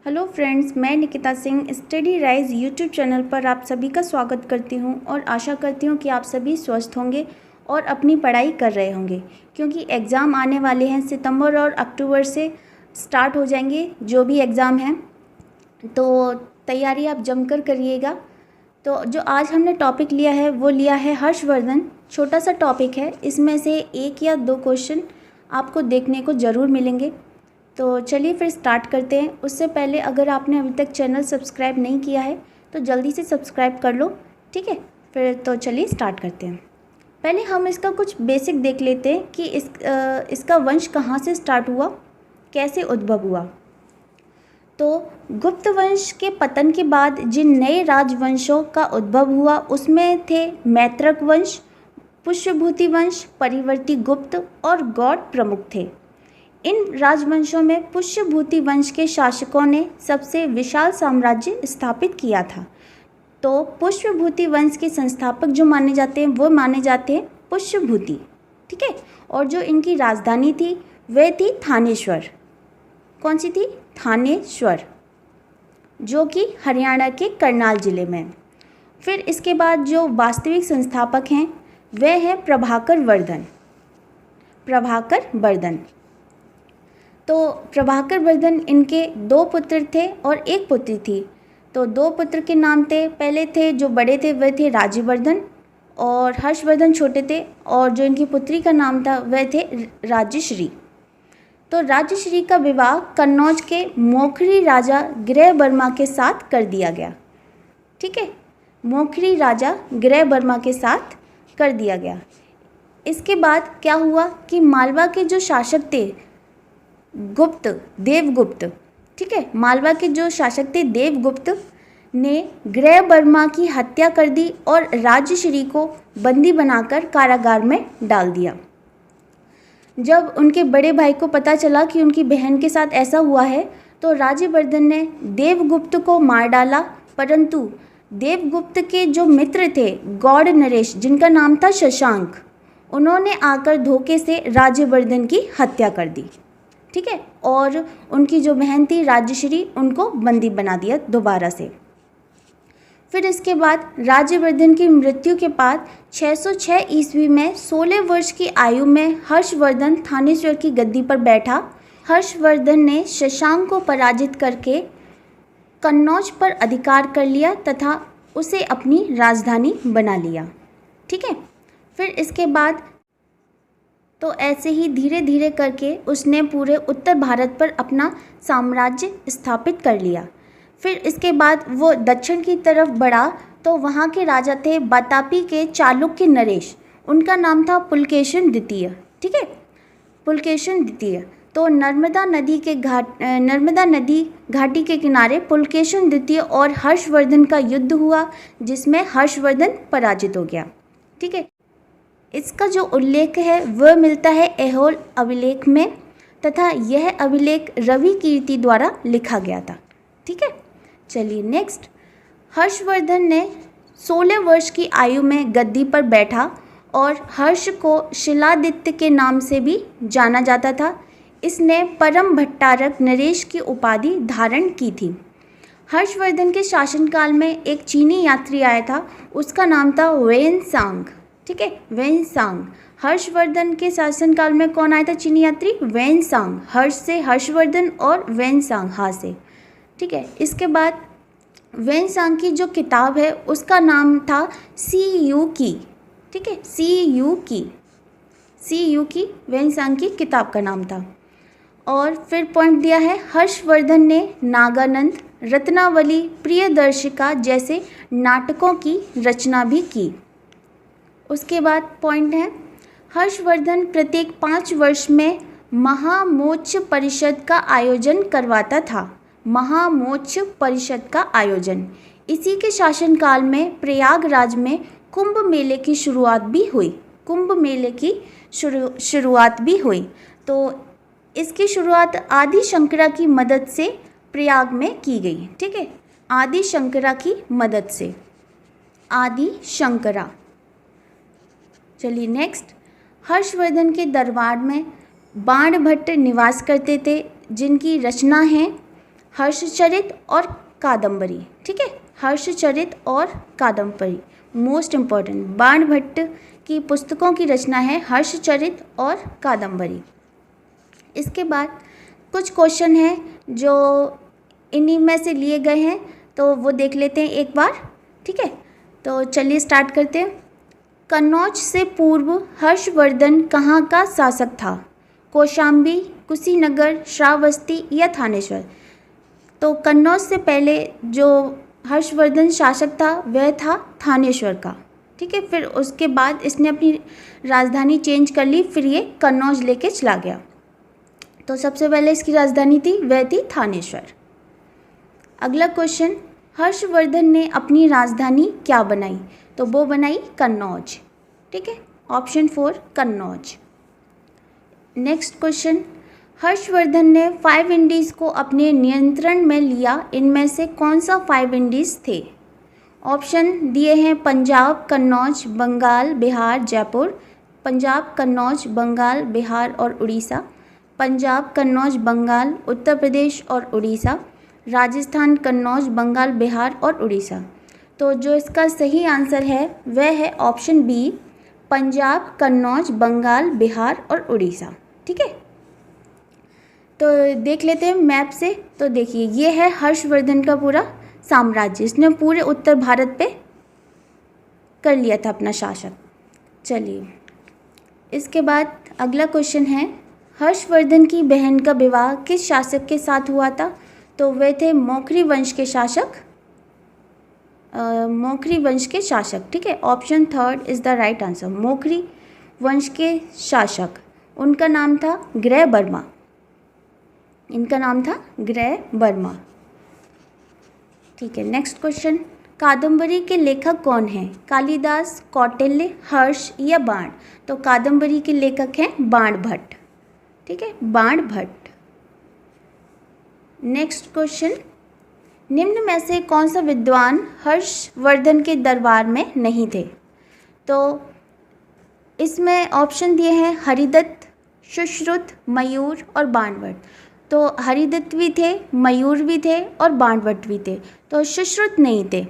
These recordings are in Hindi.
हेलो फ्रेंड्स, मैं Nikita Singh study rise YouTube channel पर आप सभी का स्वागत करती हूं और आशा करती हूं कि आप सभी स्वस्थ होंगे और अपनी पढ़ाई कर रहे होंगे, क्योंकि एग्ज़ाम आने वाले हैं। सितंबर और अक्टूबर से स्टार्ट हो जाएंगे जो भी एग्ज़ाम हैं, तो तैयारी आप जमकर करिएगा। तो जो आज हमने टॉपिक लिया है वो लिया है हर्षवर्धन। छोटा सा टॉपिक है, इसमें से 1 या 2 क्वेश्चन आपको देखने को ज़रूर मिलेंगे। तो चलिए फिर स्टार्ट करते हैं। उससे पहले अगर आपने अभी तक चैनल सब्सक्राइब नहीं किया है तो जल्दी से सब्सक्राइब कर लो, ठीक है। फिर तो चलिए स्टार्ट करते हैं। पहले हम इसका कुछ बेसिक देख लेते हैं कि इसका वंश कहाँ से स्टार्ट हुआ, कैसे उद्भव हुआ। तो गुप्त वंश के पतन के बाद जिन नए राजवंशों का उद्भव हुआ उसमें थे मैत्रक वंश, पुष्यभूति वंश, परिवर्ती गुप्त और गौड़ प्रमुख थे। इन राजवंशों में पुष्यभूति वंश के शासकों ने सबसे विशाल साम्राज्य स्थापित किया था। तो पुष्यभूति वंश के संस्थापक जो माने जाते हैं वो माने जाते हैं पुष्यभूति, ठीक है। और जो इनकी राजधानी थी वह थी थानेश्वर। कौन सी थी? थानेश्वर, जो कि हरियाणा के करनाल जिले में। फिर इसके बाद जो वास्तविक संस्थापक हैं वह है प्रभाकर वर्धन। प्रभाकर वर्धन, तो प्रभाकर वर्धन, इनके 2 पुत्र थे और 1 पुत्री थी। तो 2 पुत्र के नाम थे, पहले थे जो बड़े थे वह थे राज्यवर्धन और हर्षवर्धन छोटे थे, और जो इनकी पुत्री का नाम था वह थे राज्यश्री। तो राज्यश्री का विवाह कन्नौज के मोखरी राजा गृह वर्मा के साथ कर दिया गया, ठीक है। मोखरी राजा गृह वर्मा के साथ कर दिया गया। इसके बाद क्या हुआ कि मालवा के जो शासक थे गुप्त, देवगुप्त, ठीक है, मालवा के जो शासक थे देवगुप्त ने गृह वर्मा की हत्या कर दी और राज्यश्री को बंदी बनाकर कारागार में डाल दिया। जब उनके बड़े भाई को पता चला कि उनकी बहन के साथ ऐसा हुआ है तो राज्यवर्धन ने देवगुप्त को मार डाला, परंतु देवगुप्त के जो मित्र थे गौड़ नरेश, जिनका नाम था शशांक, उन्होंने आकर धोखे से राज्यवर्धन की हत्या कर दी, ठीक है। और उनकी जो बहन थी राज्यश्री, उनको बंदी बना दिया दोबारा से। फिर इसके बाद राज्यवर्धन की मृत्यु के बाद 606 ईस्वी में 16 वर्ष की आयु में हर्षवर्धन थानेश्वर की गद्दी पर बैठा। हर्षवर्धन ने शशांक को पराजित करके कन्नौज पर अधिकार कर लिया तथा उसे अपनी राजधानी बना लिया, ठीक है। फिर इसके बाद तो ऐसे ही धीरे धीरे करके उसने पूरे उत्तर भारत पर अपना साम्राज्य स्थापित कर लिया। फिर इसके बाद वो दक्षिण की तरफ बढ़ा तो वहाँ के राजा थे वातापी के चालुक्य नरेश, उनका नाम था पुलकेशिन द्वितीय, ठीक है, पुलकेशिन द्वितीय। तो नर्मदा नदी घाटी के किनारे पुलकेशिन द्वितीय और हर्षवर्धन का युद्ध हुआ, जिसमें हर्षवर्धन पराजित हो गया, ठीक है। इसका जो उल्लेख है वह मिलता है ऐहोल अभिलेख में, तथा यह अभिलेख रवि कीर्ति द्वारा लिखा गया था, ठीक है। चलिए नेक्स्ट, हर्षवर्धन ने 16 वर्ष की आयु में गद्दी पर बैठा और हर्ष को शिलादित्य के नाम से भी जाना जाता था। इसने परम भट्टारक नरेश की उपाधि धारण की थी। हर्षवर्धन के शासनकाल में एक चीनी यात्री आया था, उसका नाम था वेनसांग, ठीक है, वेनसांग। हर्षवर्धन के शासनकाल में कौन आया था चीनी यात्री? वेनसांग। हर्ष से हर्षवर्धन और वेनसांग हा से, ठीक है। इसके बाद वेनसांग की जो किताब है उसका नाम था सी यू की, ठीक है, सी यू की वेनसांग की किताब का नाम था। और फिर पॉइंट दिया है हर्षवर्धन ने नागानंद, रत्नावली, प्रियदर्शिका जैसे नाटकों की रचना भी की। उसके बाद पॉइंट है हर्षवर्धन प्रत्येक 5 वर्ष में महामोक्ष परिषद का आयोजन करवाता था। महामोक्ष परिषद का आयोजन। इसी के शासनकाल में प्रयागराज में कुंभ मेले की शुरुआत भी हुई। कुंभ मेले की शुरुआत भी हुई। तो इसकी शुरुआत आदि शंकरा की मदद से प्रयाग में की गई, ठीक है, आदि शंकरा की मदद से, आदि शंकरा। चलिए नेक्स्ट, हर्षवर्धन के दरबार में बाणभट्ट निवास करते थे, जिनकी रचना है हर्षचरित और कादम्बरी। ठीक है, हर्षचरित और कादम्बरी मोस्ट इम्पॉर्टेंट। बाणभट्ट की पुस्तकों की रचना है हर्षचरित और कादम्बरी। इसके बाद कुछ क्वेश्चन हैं जो इन्हीं में से लिए गए हैं, तो वो देख लेते हैं एक बार। ठीक है, तो चलिए स्टार्ट करते हैं। कन्नौज से पूर्व हर्षवर्धन कहाँ का शासक था? कौशाम्बी, कुशीनगर, श्रावस्ती या थानेश्वर? तो कन्नौज से पहले जो हर्षवर्धन शासक था वह था थानेश्वर का। ठीक है, फिर उसके बाद इसने अपनी राजधानी चेंज कर ली, फिर ये कन्नौज लेके चला गया। तो सबसे पहले इसकी राजधानी थी वह थी थानेश्वर। अगला क्वेश्चन, हर्षवर्धन ने अपनी राजधानी क्या बनाई? तो वो बनाई कन्नौज। ठीक है, option 4 Kannauj. Next question, Harshvardhan ने 5 इंडीज़ को अपने नियंत्रण में लिया, इनमें से कौन सा 5 इंडीज़ थे? ऑप्शन दिए हैं पंजाब, कन्नौज, बंगाल, बिहार, जयपुर। पंजाब, कन्नौज, बंगाल, बिहार और उड़ीसा। पंजाब, कन्नौज, बंगाल, उत्तर प्रदेश और उड़ीसा। राजस्थान, कन्नौज, बंगाल, बिहार और उड़ीसा। तो जो इसका सही आंसर है वह है ऑप्शन बी, पंजाब, कन्नौज, बंगाल, बिहार और उड़ीसा। ठीक है, तो देख लेते हैं मैप से। तो देखिए, ये है हर्षवर्धन का पूरा साम्राज्य, इसने पूरे उत्तर भारत पे कर लिया था अपना शासन। चलिए, इसके बाद अगला क्वेश्चन है, हर्षवर्धन की बहन का विवाह किस शासक के साथ हुआ था? तो वे थे मौखरी वंश के शासक, मौखरी वंश के शासक। ठीक है, option 3 is the right answer. Maukhari वंश के शासक, उनका नाम था ग्रह वर्मा। इनका नाम था ग्रह वर्मा। ठीक है, नेक्स्ट क्वेश्चन, कादम्बरी के लेखक कौन हैं? कालिदास, कौटिल्य, हर्ष या बाण? तो कादम्बरी के लेखक हैं बाणभट्ट। ठीक है, बाणभट्ट। नेक्स्ट क्वेश्चन, निम्न में से कौन सा विद्वान हर्षवर्धन के दरबार में नहीं थे? तो इसमें ऑप्शन दिए हैं हरिदत्त, सुश्रुत, मयूर और बाणभट्ट। तो हरिदत्त भी थे, मयूर भी थे और बाणभट्ट भी थे। तो सुश्रुत नहीं थे,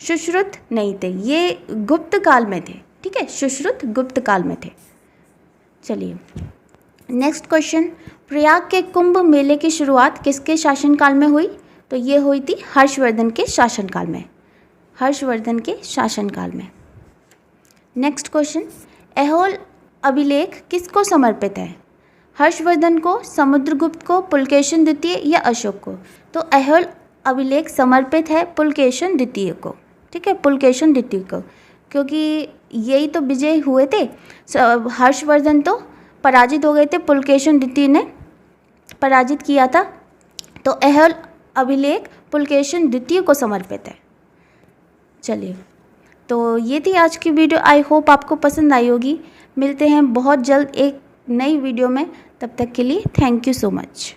सुश्रुत नहीं थे, ये गुप्त काल में थे। ठीक है, सुश्रुत गुप्त काल में थे। चलिए, नेक्स्ट क्वेश्चन, प्रयाग के कुंभ मेले की शुरुआत किसके शासनकाल में हुई? तो ये हुई थी हर्षवर्धन के शासनकाल में, हर्षवर्धन के शासनकाल में। नेक्स्ट क्वेश्चन, ऐहोल अभिलेख किसको समर्पित है? हर्षवर्धन को, समुद्रगुप्त को, पुलकेशिन द्वितीय या अशोक को? तो ऐहोल अभिलेख समर्पित है पुलकेशिन द्वितीय को। ठीक है, पुलकेशिन द्वितीय को, क्योंकि यही तो विजय हुए थे। हर्षवर्धन तो पराजित हो गए थे, पुलकेशिन द्वितीय ने पराजित किया था। तो ऐहोल अभिलेख पुलकेशिन द्वितीय को समर्पित है। चलिए, तो ये थी आज की वीडियो। आई होप आपको पसंद आई होगी। मिलते हैं बहुत जल्द एक नई वीडियो में, तब तक के लिए थैंक यू सो मच।